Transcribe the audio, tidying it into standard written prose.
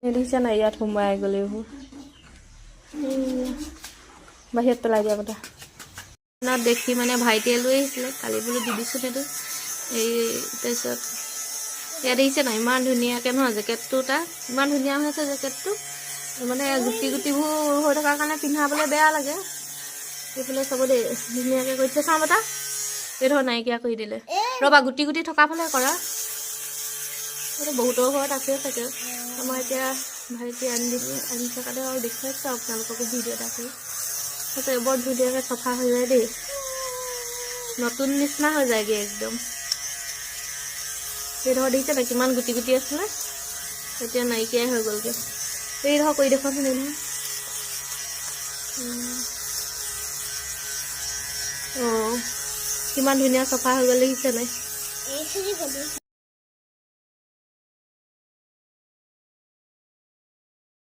দেখিছা নাই ইয়াত সোমাই গ'লে এইবোৰ বাহিৰত পেলাই দিয়া কথা দেখি মানে ভাইটিয়ে লৈ আহিছিলে কালি বোলো দি দিছোঁ সেইটো এই তাৰপিছত ইয়াত দেখিছে নাই ইমান ধুনীয়াকৈ নহয় জেকেটটো তাৰ ইমান ধুনীয়া হৈছে জেকেটটো মানে গুটি গুটিবোৰ হৈ থকাৰ কাৰণে পিন্ধাবলৈ বেয়া লাগে এইফালে চাব দেই ধুনীয়াকৈ কৰিছে চাম এটা এই ধৰ নাইকিয়া কৰি দিলে ৰ'বা গুটি গুটি থকা ফালে কৰা এইটো বহুতৰ ঘৰত আছে চাগে আমাৰ এতিয়া ভাইটি আনিছে কাৰণে আৰু দেখুৱাইছে আপোনালোককো ভিডিঅ' এটা কৰি তাতে বৰ ধুনীয়াকৈ চফা হৈ যায় দেই নতুন নিচিনা হৈ যায়গৈ একদম এই ধৰ দেখিছে নাই কিমান গুটি গুটি আছিলে এতিয়া নাইকিয়াই হৈ গ'লগৈ এই ধৰ কৰি দেখুৱাচোন এই নহয় অঁ কিমান ধুনীয়া চফা হৈ গ'ল দেখিছে নাই